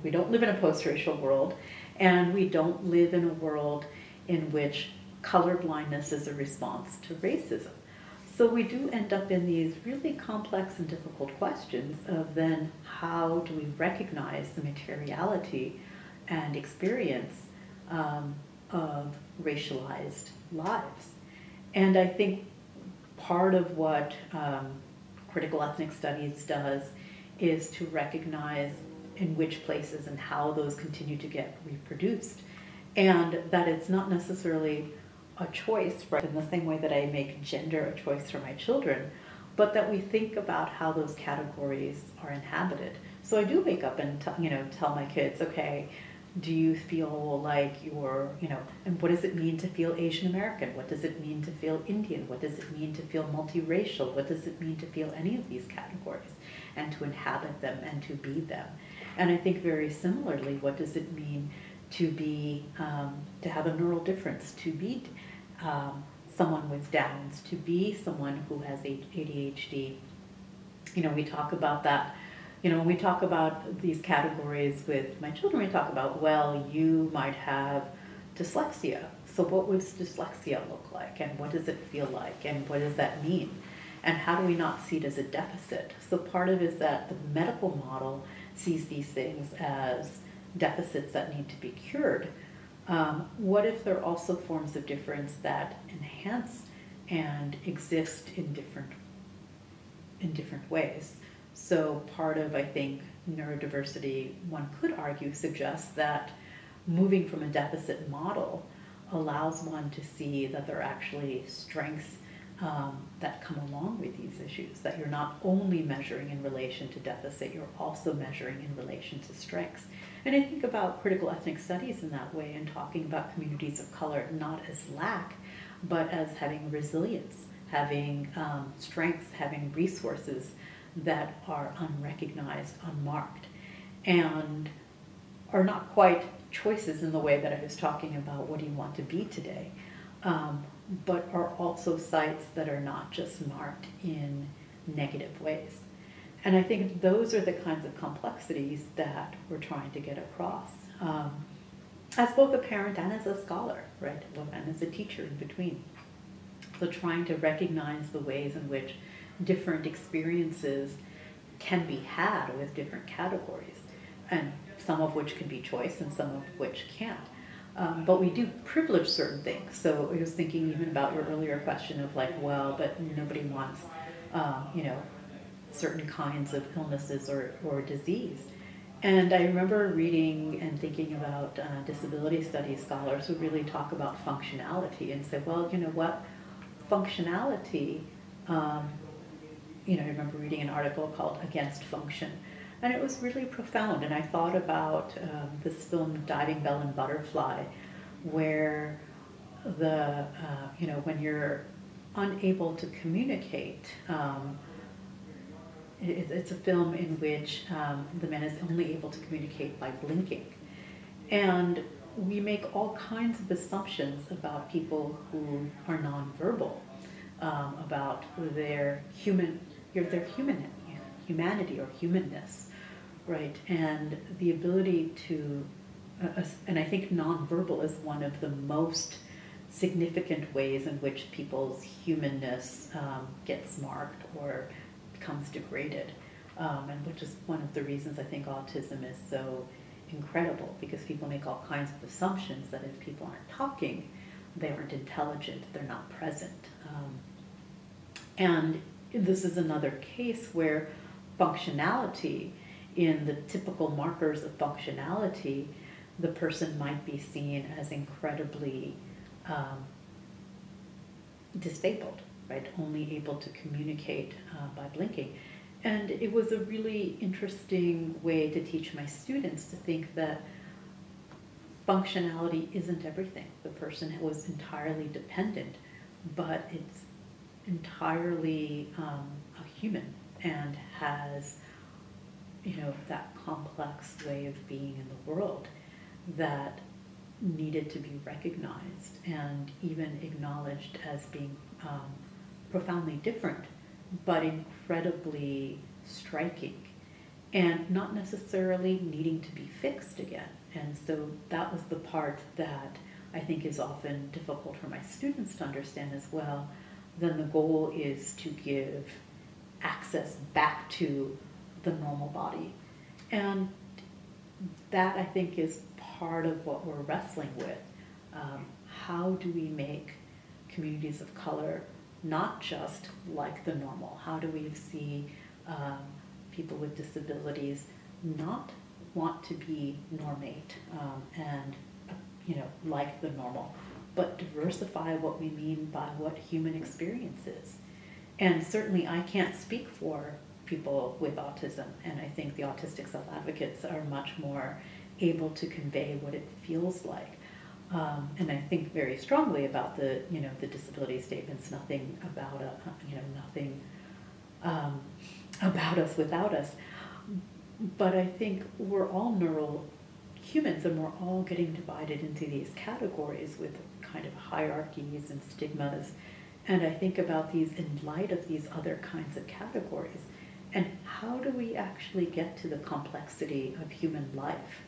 we don't live in a post-racial world, and we don't live in a world in which color blindness is a response to racism. So we do end up in these really complex and difficult questions of then how do we recognize the materiality and experience of racialized lives. And I think part of what critical ethnic studies does is to recognize in which places and how those continue to get reproduced. And that it's not necessarily a choice, right, in the same way that I make gender a choice for my children, but that we think about how those categories are inhabited. So I do wake up and tell my kids, okay, do you feel like you're, and what does it mean to feel Asian American? What does it mean to feel Indian? What does it mean to feel multiracial? What does it mean to feel any of these categories and to inhabit them and to be them? And I think very similarly, what does it mean to be, to have a neural difference, to be someone with Downs, to be someone who has ADHD? We talk about that. When we talk about these categories with my children, we talk about, well, you might have dyslexia. So what does dyslexia look like? And what does it feel like? And what does that mean? And how do we not see it as a deficit? So part of it is that the medical model sees these things as deficits that need to be cured. What if there are also forms of difference that enhance and exist in different ways? So part of, I think, neurodiversity, one could argue, suggests that moving from a deficit model allows one to see that there are actually strengths that come along with these issues, that you're not only measuring in relation to deficit, you're also measuring in relation to strengths. And I think about critical ethnic studies in that way, and talking about communities of color not as lack, but as having resilience, having strengths, having resources that are unrecognized, unmarked, and are not quite choices in the way that I was talking about, what do you want to be today, but are also sites that are not just marked in negative ways. And I think those are the kinds of complexities that we're trying to get across, as both a parent and as a scholar, right, and as a teacher in between. So trying to recognize the ways in which different experiences can be had with different categories, and some of which can be choice and some of which can't. But we do privilege certain things. So I was thinking even about your earlier question of like, well, but nobody wants, certain kinds of illnesses or disease. And I remember reading and thinking about disability studies scholars who really talk about functionality and say, well, you know what, functionality, I remember reading an article called Against Function, and it was really profound. And I thought about this film Diving Bell and Butterfly, where when you're unable to communicate, it's a film in which the man is only able to communicate by blinking. And we make all kinds of assumptions about people who are nonverbal, about their humanity or humanness, right? And the ability to, and I think nonverbal is one of the most significant ways in which people's humanness gets marked or becomes degraded, and which is one of the reasons I think autism is so incredible, because people make all kinds of assumptions that if people aren't talking, they aren't intelligent, they're not present. And this is another case where functionality, in the typical markers of functionality, the person might be seen as incredibly disabled, right? Only able to communicate by blinking. And it was a really interesting way to teach my students to think that functionality isn't everything. The person was entirely dependent, but it's entirely a human and has, that complex way of being in the world that needed to be recognized and even acknowledged as being profoundly different, but incredibly striking, and not necessarily needing to be fixed again. And so that was the part that I think is often difficult for my students to understand as well. Then the goal is to give access back to the normal body. And that, I think, is part of what we're wrestling with. How do we make communities of color not just like the normal? How do we see people with disabilities not want to be normate and like the normal, but diversify what we mean by what human experience is. And certainly I can't speak for people with autism, and I think the autistic self-advocates are much more able to convey what it feels like. And I think very strongly about the disability statements, nothing about nothing about us without us. But I think we're all neural humans, and we're all getting divided into these categories with kind of hierarchies and stigmas. And I think about these in light of these other kinds of categories. And how do we actually get to the complexity of human life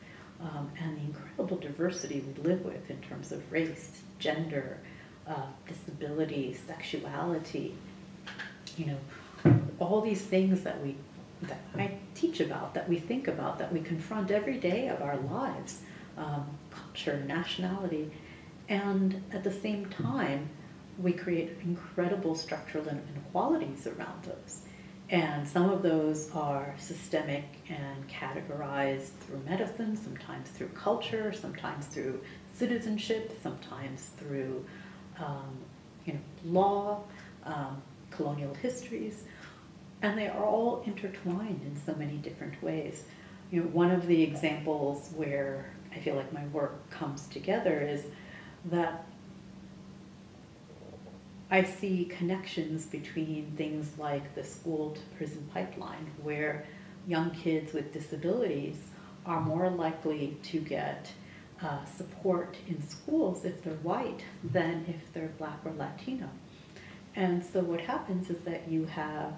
and the incredible diversity we live with in terms of race, gender, disability, sexuality, all these things that I teach about, that we think about, that we confront every day of our lives, culture, nationality, and at the same time, we create incredible structural inequalities around those. And some of those are systemic and categorized through medicine, sometimes through culture, sometimes through citizenship, sometimes through law, colonial histories, and they are all intertwined in so many different ways. One of the examples where I feel like my work comes together is that I see connections between things like the school to prison pipeline, where young kids with disabilities are more likely to get support in schools if they're white than if they're Black or Latino. And so what happens is that you have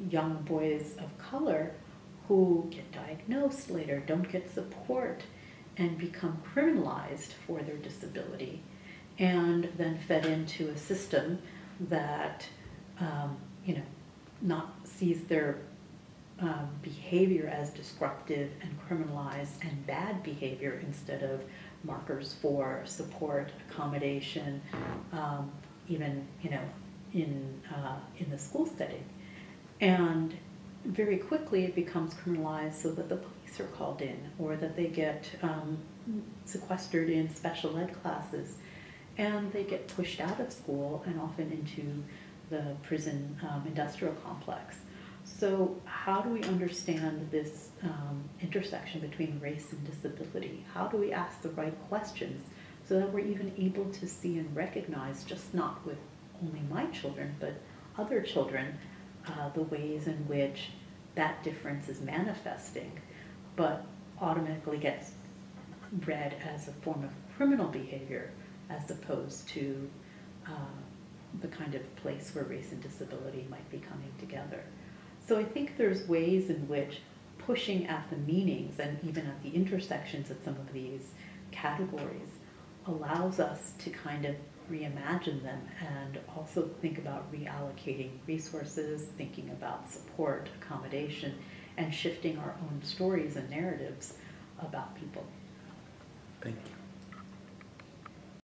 young boys of color who get diagnosed later, don't get support, and become criminalized for their disability, and then fed into a system that, not sees their behavior as disruptive and criminalized and bad behavior instead of markers for support, accommodation, even, in the school setting. And very quickly it becomes criminalized so that the police are called in, or that they get sequestered in special ed classes, and they get pushed out of school and often into the prison industrial complex. So how do we understand this intersection between race and disability? How do we ask the right questions so that we're even able to see and recognize, just not with only my children, but other children, the ways in which that difference is manifesting, but automatically gets read as a form of criminal behavior as opposed to the kind of place where race and disability might be coming together. So I think there's ways in which pushing at the meanings and even at the intersections of some of these categories allows us to kind of reimagine them and also think about reallocating resources, thinking about support, accommodation, and shifting our own stories and narratives about people. Thank you.